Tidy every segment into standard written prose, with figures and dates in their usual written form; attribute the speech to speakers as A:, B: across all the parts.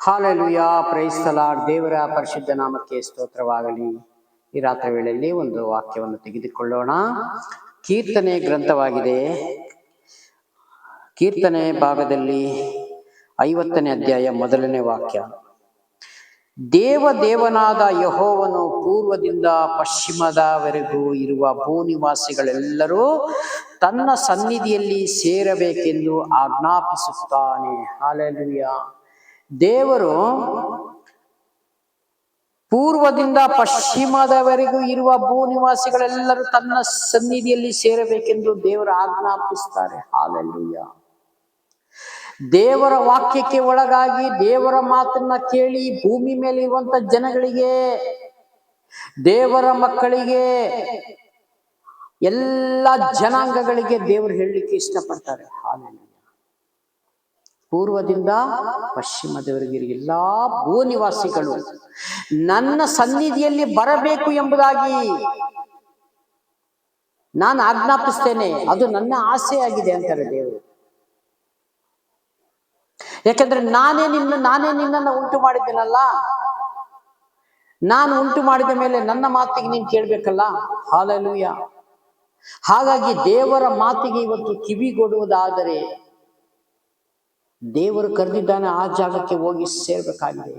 A: Hallelujah, praise the lord. ದೇವರ ಪರಿಶುದ್ಧ ನಾಮಕ್ಕೆ ಸ್ತೋತ್ರವಾಗಲಿ. ಈ ರಾತ್ರಿ ವೇಳೆಯಲ್ಲಿ ಒಂದು ವಾಕ್ಯವನ್ನು ತೆಗೆದುಕೊಳ್ಳೋಣ. ಕೀರ್ತನೆ ಗ್ರಂಥವಾಗಿದೆ. ಕೀರ್ತನೆ ಭಾಗದಲ್ಲಿ 50ನೇ ಅಧ್ಯಾಯ 1ನೇ ವಾಕ್ಯ. ದೇವನಾದ ಯೆಹೋವನು ಪೂರ್ವದಿಂದ ಪಶ್ಚಿಮದವರೆಗೂ ಇರುವ ಭೂನಿವಾಸಿಗಳೆಲ್ಲರೂ ತನ್ನ ಸನ್ನಿಧಿಯಲ್ಲಿ ಸೇರಬೇಕೆಂದು ಆಜ್ಞಾಪಿಸುತ್ತಾನೆ. ಹಾಲೆಲೂಯಾ. ದೇವರು ಪೂರ್ವದಿಂದ ಪಶ್ಚಿಮದವರೆಗೂ ಇರುವ ಭೂನಿವಾಸಿಗಳೆಲ್ಲರೂ ತನ್ನ ಸನ್ನಿಧಿಯಲ್ಲಿ ಸೇರಬೇಕೆಂದು ದೇವರು ಆಜ್ಞಾಪಿಸ್ತಾರೆ. ಹಾಲೆಲೂಯಾ. ದೇವರ ವಾಕ್ಯಕ್ಕೆ ಒಳಗಾಗಿ ದೇವರ ಮಾತನ್ನ ಕೇಳಿ ಭೂಮಿ ಮೇಲೆ ಇರುವಂತ ಜನಗಳಿಗೆ, ದೇವರ ಮಕ್ಕಳಿಗೆ, ಎಲ್ಲ ಜನಾಂಗಗಳಿಗೆ ದೇವರು ಹೇಳಲಿಕ್ಕೆ ಇಷ್ಟಪಡ್ತಾರೆ. ಹಾಲೆಲೂಯಾ. ಪೂರ್ವದಿಂದ ಪಶ್ಚಿಮದವರೆಗೆ ಎಲ್ಲಾ ಭೂನಿವಾಸಿಗಳು ನನ್ನ ಸನ್ನಿಧಿಯಲ್ಲಿ ಬರಬೇಕು ಎಂಬುದಾಗಿ ನಾನು ಆಜ್ಞಾಪಿಸ್ತೇನೆ. ಅದು ನನ್ನ ಆಸೆಯಾಗಿದೆ ಅಂತಾರೆ ದೇವರು. ಯಾಕಂದ್ರೆ ನಾನೇ ನಿನ್ನನ್ನು ಉಂಟು ಮಾಡಿದ್ದೇನಲ್ಲ. ನಾನು ಉಂಟು ಮಾಡಿದ ಮೇಲೆ ನನ್ನ ಮಾತಿಗೆ ನೀನು ಕೇಳ್ಬೇಕಲ್ಲ. ಹಾಲೆಲೂಯಾ. ಹಾಗಾಗಿ ದೇವರ ಮಾತಿಗೆ ಇವತ್ತು ಕಿವಿಗೊಡುವುದಾದರೆ ದೇವರು ಕರೆದಿದ್ದಾನೆ, ಆ ಜಾಗಕ್ಕೆ ಹೋಗಿ ಸೇರ್ಬೇಕಾಗಿದೆ.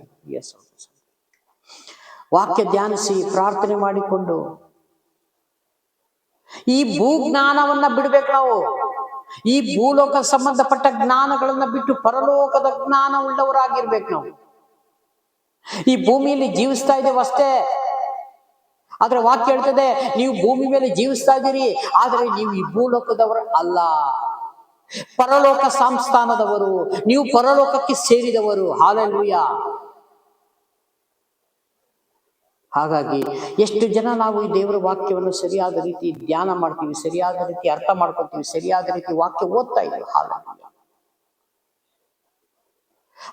A: ವಾಕ್ಯ ಧ್ಯಾನಿಸಿ ಪ್ರಾರ್ಥನೆ ಮಾಡಿಕೊಂಡು ಈ ಭೂಜ್ಞಾನವನ್ನ ಬಿಡ್ಬೇಕು ನಾವು. ಈ ಭೂಲೋಕ ಸಂಬಂಧಪಟ್ಟ ಜ್ಞಾನಗಳನ್ನ ಬಿಟ್ಟು ಪರಲೋಕದ ಜ್ಞಾನ ಉಳ್ಳವರಾಗಿರ್ಬೇಕು ನಾವು. ಈ ಭೂಮಿಯಲ್ಲಿ ಜೀವಿಸ್ತಾ ಇದ್ದೇವೆ ಅಷ್ಟೇ. ಆದ್ರೆ ವಾಕ್ಯ ಹೇಳ್ತದೆ, ನೀವು ಭೂಮಿ ಮೇಲೆ ಜೀವಿಸ್ತಾ ಇದ್ದೀರಿ, ಆದ್ರೆ ನೀವು ಈ ಭೂಲೋಕದವರು ಅಲ್ಲ, ಪರಲೋಕ ಸಂಸ್ಥಾನದವರು, ನೀವು ಪರಲೋಕಕ್ಕೆ ಸೇರಿದವರು. ಹಾಲೆಲೂಯಾ. ಹಾಗಾಗಿ ಎಷ್ಟು ಜನ ನಾವು ಈ ದೇವರ ವಾಕ್ಯವನ್ನು ಸರಿಯಾದ ರೀತಿ ಧ್ಯಾನ ಮಾಡ್ತೀವಿ, ಸರಿಯಾದ ರೀತಿ ಅರ್ಥ ಮಾಡ್ಕೊತೀವಿ, ಸರಿಯಾದ ರೀತಿ ವಾಕ್ಯ ಓದ್ತಾ ಇದ್ದೀವಿ. ಹಾಲೆಲೂಯಾ.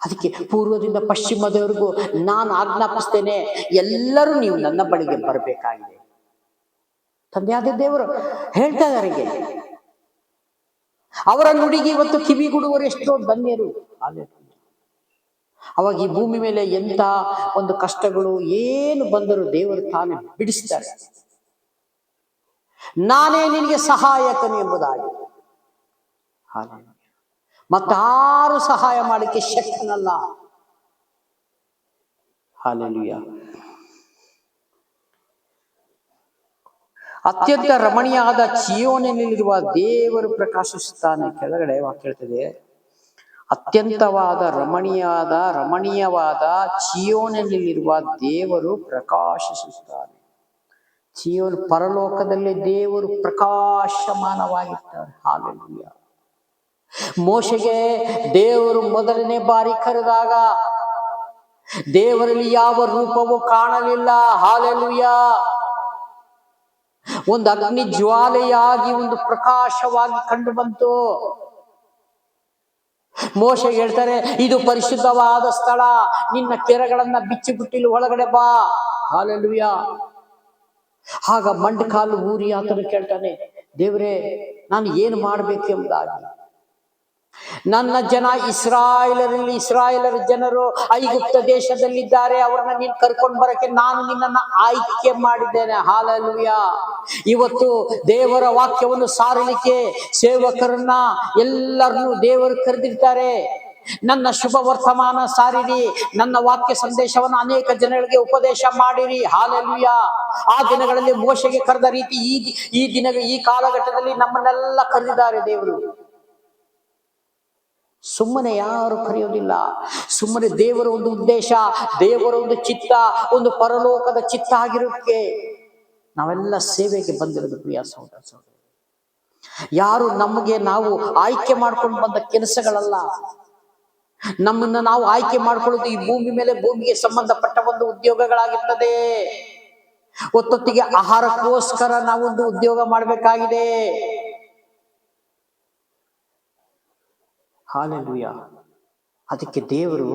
A: ಅದಕ್ಕೆ ಪೂರ್ವದಿಂದ ಪಶ್ಚಿಮದವರೆಗೂ ನಾನು ಆಜ್ಞಾಪಿಸ್ತೇನೆ, ಎಲ್ಲರೂ ನೀವು ನನ್ನ ಬಳಿಗೆ ಬರಬೇಕಾಗಿದೆ. ತಂದೆಯಾದ ದೇವರು ಹೇಳ್ತಾ ಇದ್ದಾರೆ. ಅವರ ನುಡಿಗೆ ಇವತ್ತು ಕಿವಿಗೊಡುವರು ಎಷ್ಟೋ ಧನ್ಯರು. ಅವಾಗ ಈ ಭೂಮಿ ಮೇಲೆ ಎಂತ ಒಂದು ಕಷ್ಟಗಳು ಏನು ಬಂದರೂ ದೇವರು ತಾನೇ ಬಿಡಿಸ್ತಾರೆ. ನಾನೇ ನಿನಗೆ ಸಹಾಯಕನು ಎಂಬುದಾಗಿ. ಮತ್ತಾರು ಸಹಾಯ ಮಾಡಲಿಕ್ಕೆ ಶಕ್ತನಲ್ಲ. ಹಾಲೆಲೂಯಾ. ಅತ್ಯಂತ ರಮಣೀಯವಾದ ಚೀಯೋನಿನಲ್ಲಿರುವ ದೇವರು ಪ್ರಕಾಶಿಸುತ್ತಾನೆ. ಕೆಳಗಡೆ ವಾಕ್ಯ ಹೇಳ್ತದೆ, ಅತ್ಯಂತವಾದ ರಮಣೀಯವಾದ ಚೀಯೋನಿನಲ್ಲಿರುವ ದೇವರು ಪ್ರಕಾಶಿಸುತ್ತಾನೆ. ಚೀಯೋನ್ ಪರಲೋಕದಲ್ಲಿ ದೇವರು ಪ್ರಕಾಶಮಾನವಾಗಿರ್ತಾರೆ. ಹಾಲೆಲೂಯಾ. ಮೋಶೆಗೆ ದೇವರು ಮೊದಲನೇ ಬಾರಿ ಕರೆದಾಗ ದೇವರಲ್ಲಿ ಯಾವ ರೂಪವೂ ಕಾಣಲಿಲ್ಲ. ಹಾಲೆಲೂಯಾ. ಒಂದು ಅಗ್ನಿ ಜ್ವಾಲೆಯಾಗಿ ಒಂದು ಪ್ರಕಾಶವಾಗಿ ಕಂಡು ಬಂತು. ಮೋಶೆ ಹೇಳ್ತಾರೆ, ಇದು ಪರಿಶುದ್ಧವಾದ ಸ್ಥಳ, ನಿನ್ನ ಕೆರೆಗಳನ್ನ ಬಿಚ್ಚಿಬಿಟ್ಟಿಲು ಒಳಗಡೆ ಬಾ. ಹಾಲೆಲೂಯಾ. ಆಗ ಮಂಡಕಾಲು ಊರಿ ಆತನು ಕೇಳ್ತಾನೆ, ದೇವರೇ ನಾನು ಏನು ಮಾಡಬೇಕು ಎಂಬುದಾಗಿ. ನನ್ನ ಜನ ಇಸ್ರಾಯೇಲರ ಜನರು ಐಗುಪ್ತ ದೇಶದಲ್ಲಿದ್ದಾರೆ, ಅವರನ್ನ ನೀನು ಕರ್ಕೊಂಡು ಬರಕ್ಕೆ ನಾನು ನಿನ್ನನ್ನು ಆಯ್ಕೆ ಮಾಡಿದ್ದೇನೆ. ಹಾಲೆಲೂಯಾ. ಇವತ್ತು ದೇವರ ವಾಕ್ಯವನ್ನು ಸಾರಲಿಕ್ಕೆ ಸೇವಕರನ್ನ ಎಲ್ಲರನ್ನೂ ದೇವರು ಕರೆದಿರ್ತಾರೆ. ನನ್ನ ಶುಭ ವರ್ತಮಾನ ಸಾರಿರಿ, ನನ್ನ ವಾಕ್ಯ ಸಂದೇಶವನ್ನು ಅನೇಕ ಜನಗಳಿಗೆ ಉಪದೇಶ ಮಾಡಿರಿ. ಹಾಲೆಲೂಯಾ. ಆ ದಿನಗಳಲ್ಲಿ ಮೋಶೆಗೆ ಕರೆದ ರೀತಿ ಈ ಕಾಲಘಟ್ಟದಲ್ಲಿ ನಮ್ಮನ್ನೆಲ್ಲ ಕರೆದಿದ್ದಾರೆ ದೇವರು. ಸುಮ್ಮನೆ ಯಾರು ಕರೆಯೋದಿಲ್ಲ. ಸುಮ್ಮನೆ ದೇವರ ಒಂದು ಉದ್ದೇಶ, ದೇವರ ಒಂದು ಚಿತ್ತ, ಒಂದು ಪರಲೋಕದ ಚಿತ್ತ ಆಗಿರೋಕ್ಕೆ ನಾವೆಲ್ಲ ಸೇವೆಗೆ ಬಂದಿರೋದು. ಪ್ರಿಯ ಸಹೋದರ ಸಹೋದರಿ, ಯಾರು ನಮಗೆ ನಾವು ಆಯ್ಕೆ ಮಾಡ್ಕೊಂಡು ಬಂದ ಕೆಲಸಗಳಲ್ಲ. ನಮ್ಮನ್ನ ನಾವು ಆಯ್ಕೆ ಮಾಡ್ಕೊಳ್ಳೋದು ಈ ಭೂಮಿ ಮೇಲೆ ಭೂಮಿಗೆ ಸಂಬಂಧಪಟ್ಟ ಒಂದು ಉದ್ಯೋಗಗಳಾಗಿರ್ತದೆ. ಒತ್ತೊತ್ತಿಗೆ ಆಹಾರಕ್ಕೋಸ್ಕರ ನಾವೊಂದು ಉದ್ಯೋಗ ಮಾಡಬೇಕಾಗಿದೆ. ಹಾಲೆಲೂಯಾ. ಅದಕ್ಕೆ ದೇವರು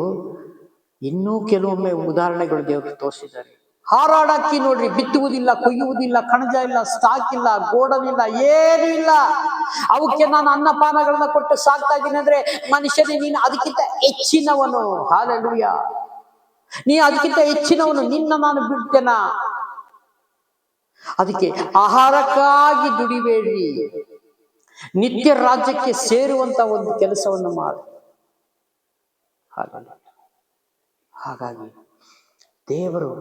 A: ಇನ್ನೂ ಕೆಲವೊಮ್ಮೆ ಉದಾಹರಣೆಗಳು ದೇವರು ತೋರಿಸಿದ್ದಾರೆ. ಹಾರಾಡಕ್ಕಿ ನೋಡ್ರಿ, ಬಿತ್ತುವುದಿಲ್ಲ, ಕೊಯ್ಯುವುದಿಲ್ಲ, ಕಣಜ ಇಲ್ಲ, ಸ್ಟಾಕ್ ಇಲ್ಲ, ಗೋಡನ್ ಇಲ್ಲ, ಏನು ಇಲ್ಲ. ಅವಕ್ಕೆ ನಾನು ಅನ್ನಪಾನಗಳನ್ನ ಕೊಟ್ಟು ಸಾಕ್ತಾ ಇದ್ದೀನಿ ಅಂದ್ರೆ ಮನುಷ್ಯನೇ ನೀನು ಅದಕ್ಕಿಂತ ಹೆಚ್ಚಿನವನು. ಹಾಲೆಲೂಯಾ. ನೀ ಅದಕ್ಕಿಂತ ಹೆಚ್ಚಿನವನು, ನಿನ್ನ ನಾನು ಬಿಡ್ತೇನ. ಅದಕ್ಕೆ ಆಹಾರಕ್ಕಾಗಿ ದುಡಿಬೇಡ್ರಿ, ನಿತ್ಯ ರಾಜ್ಯಕ್ಕೆ ಸೇರುವಂತ ಒಂದು ಕೆಲಸವನ್ನು ಮಾಡಿ. ಹಾಗಾಗಿ ದೇವರು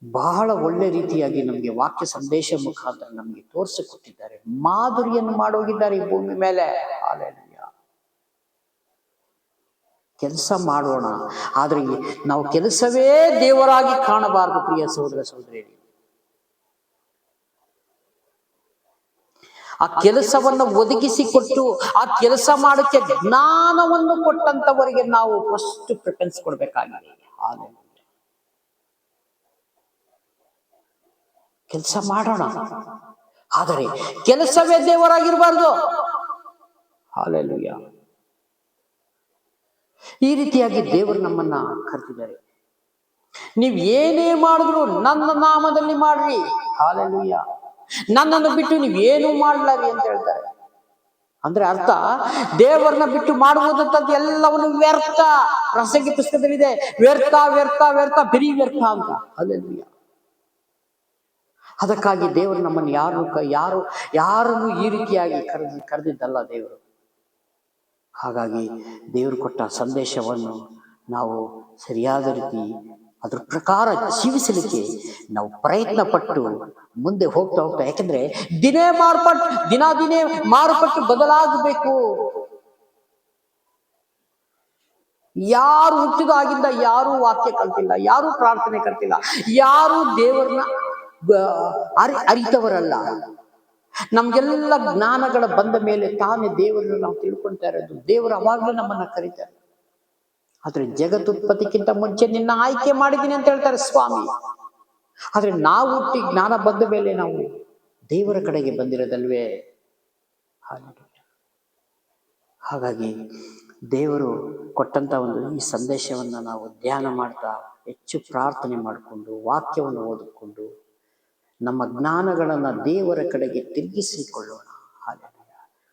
A: ಬಹಳ ಒಳ್ಳೆ ರೀತಿಯಾಗಿ ನಮಗೆ ವಾಕ್ಯ ಸಂದೇಶ ಮುಖಾಂತರ ನಮಗೆ ತೋರಿಸಿಕೊಟ್ಟಿದ್ದಾರೆ, ಮಾದರಿಯನ್ನು ಮಾಡೋಗಿದ್ದಾರೆ ಈ ಭೂಮಿ ಮೇಲೆ. ಹಾಲೆಲೂಯಾ. ಕೆಲಸ ಮಾಡೋಣ, ಆದ್ರೆ ನಾವು ಕೆಲಸವೇ ದೇವರಾಗಿ ಕಾಣಬಾರದು. ಪ್ರಿಯ ಸಹೋದರ ಸಹೋದರಿಯರೇ, ಆ ಕೆಲಸವನ್ನು ಒದಗಿಸಿಕೊಟ್ಟು ಆ ಕೆಲಸ ಮಾಡೋಕ್ಕೆ ಜ್ಞಾನವನ್ನು ಕೊಟ್ಟಂತವರಿಗೆ ನಾವು ಫಸ್ಟ್ ಪ್ರಿಫರೆನ್ಸ್ ಕೊಡ್ಬೇಕಾಗಿದೆ. ಕೆಲಸ ಮಾಡೋಣ, ಆದರೆ ಕೆಲಸವೇ ದೇವರಾಗಿರ್ಬಾರ್ದು. ಹಾಲೆಲೂಯಾ. ಈ ರೀತಿಯಾಗಿ ದೇವರು ನಮ್ಮನ್ನ ಕರೆದಿದ್ದಾರೆ. ನೀವ್ ಏನೇ ಮಾಡಿದ್ರು ನನ್ನ ನಾಮದಲ್ಲಿ ಮಾಡ್ರಿ. ಹಾಲೆಲೂಯಾ. ನನ್ನನ್ನು ಬಿಟ್ಟು ನೀವೇನು ಮಾಡ್ಲಾರಿ ಅಂತ ಹೇಳ್ತಾರೆ. ಅಂದ್ರೆ ಅರ್ಥ, ದೇವರನ್ನ ಬಿಟ್ಟು ಮಾಡುವುದಂತದ್ದು ಎಲ್ಲವನ್ನು ವ್ಯರ್ಥ. ಪ್ರಸಂಗಿ ಪುಸ್ತಕದಲ್ಲಿದೆ, ವ್ಯರ್ಥ ವ್ಯರ್ಥ ವ್ಯರ್ಥ, ಬರೀ ವ್ಯರ್ಥ ಅಂತ. ಹಾಲೆಲೂಯಾ. ಅದಕ್ಕಾಗಿ ದೇವರು ನಮ್ಮನ್ನು ಯಾರನ್ನು ಈ ರೀತಿಯಾಗಿ ಕರೆದಿದ್ದಲ್ಲ ದೇವರು. ಹಾಗಾಗಿ ದೇವರು ಕೊಟ್ಟ ಸಂದೇಶವನ್ನು ನಾವು ಸರಿಯಾದ ರೀತಿ ಅದ್ರ ಪ್ರಕಾರ ಜೀವಿಸಲಿಕ್ಕೆ ನಾವು ಪ್ರಯತ್ನ ಪಟ್ಟು ಮುಂದೆ ಹೋಗ್ತಾ ಹೋಗ್ತಾ, ಯಾಕಂದ್ರೆ ದಿನೇ ಮಾರುಪಟ್ಟು ಬದಲಾಗಬೇಕು. ಯಾರು ಹುಟ್ಟಿದಾಗಿಂದ ಯಾರು ವಾಕ್ಯ ಕಲ್ತಿಲ್ಲ, ಯಾರು ಪ್ರಾರ್ಥನೆ ಕಲ್ತಿಲ್ಲ, ಯಾರು ದೇವರನ್ನ ಅರಿತವರಲ್ಲ. ನಮ್ಗೆಲ್ಲ ಜ್ಞಾನಗಳ ಬಂದ ಮೇಲೆ ತಾನೇ ದೇವರನ್ನು ನಾವು ತಿಳ್ಕೊಳ್ತಾ ಇರೋದು. ದೇವರು ಅವಾಗ್ಲೂ ನಮ್ಮನ್ನ ಕರೀತಾರೆ. ಆದ್ರೆ ಜಗತ್ತುತ್ಪತ್ತಿಕ್ಕಿಂತ ಮುಂಚೆ ನಿನ್ನ ಆಯ್ಕೆ ಮಾಡಿದ್ದೀನಿ ಅಂತ ಹೇಳ್ತಾರೆ ಸ್ವಾಮಿ. ಆದ್ರೆ ನಾವು ಹುಟ್ಟಿ ಜ್ಞಾನ ಬಂದ ಮೇಲೆ ನಾವು ದೇವರ ಕಡೆಗೆ ಬಂದಿರೋದಲ್ವೇ. ಹಾಗಾಗಿ ದೇವರು ಕೊಟ್ಟಂತ ಒಂದು ಈ ಸಂದೇಶವನ್ನ ನಾವು ಧ್ಯಾನ ಮಾಡ್ತಾ, ಹೆಚ್ಚು ಪ್ರಾರ್ಥನೆ ಮಾಡಿಕೊಂಡು, ವಾಕ್ಯವನ್ನು ಓದಿಕೊಂಡು, ನಮ್ಮ ಜ್ಞಾನಗಳನ್ನ ದೇವರ ಕಡೆಗೆ ತಿರುಗಿಸಿಕೊಳ್ಳೋಣ. ಹಾಗೆ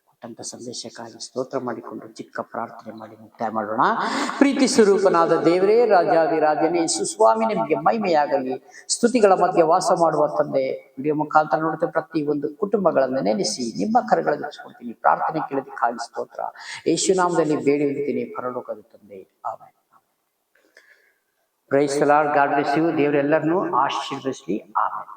A: ಕೊಟ್ಟಂತ ಸಂದೇಶಕ್ಕಾಗಿ ಸ್ತೋತ್ರ ಮಾಡಿಕೊಂಡು ಚಿಕ್ಕ ಪ್ರಾರ್ಥನೆ ಮಾಡಿ ಮುಕ್ತಾಯ ಮಾಡೋಣ. ಪ್ರೀತಿ ಸ್ವರೂಪನಾದ ದೇವರೇ, ರಾಜಾದಿರಾಜನೇ, ಸುಸ್ವಾಮಿ, ನಿಮಗೆ ಮಹಿಮೆಯಾಗಲಿ. ಸ್ತುತಿಗಳ ಮಧ್ಯೆ ವಾಸ ಮಾಡುವ ತಂದೆ, ವಿಡಿಯೋ ಮುಖಾಂತರ ನೋಡುತ್ತೆ ಪ್ರತಿ ಒಂದು ಕುಟುಂಬಗಳನ್ನು ನೆನೆಸಿ ನಿಮ್ಮ ಕರಗಳಲ್ಲಿ ಇರಿಸಿಕೊಳ್ತೀನಿ. ಪ್ರಾರ್ಥನೆ ಕೇಳೋದಕ್ಕಾಗಿ ಸ್ತೋತ್ರ. ಯೇಸುನಾಮದಲ್ಲಿ ಬೇಡಿರುತ್ತೀನಿ ಪರಲೋಕದ ತಂದೆ, amen. Praise the Lord. God bless you. ದೇವರೆಲ್ಲರನ್ನೂ ಆಶೀರ್ವದಿಸಲಿ. ಆಮೆನ್.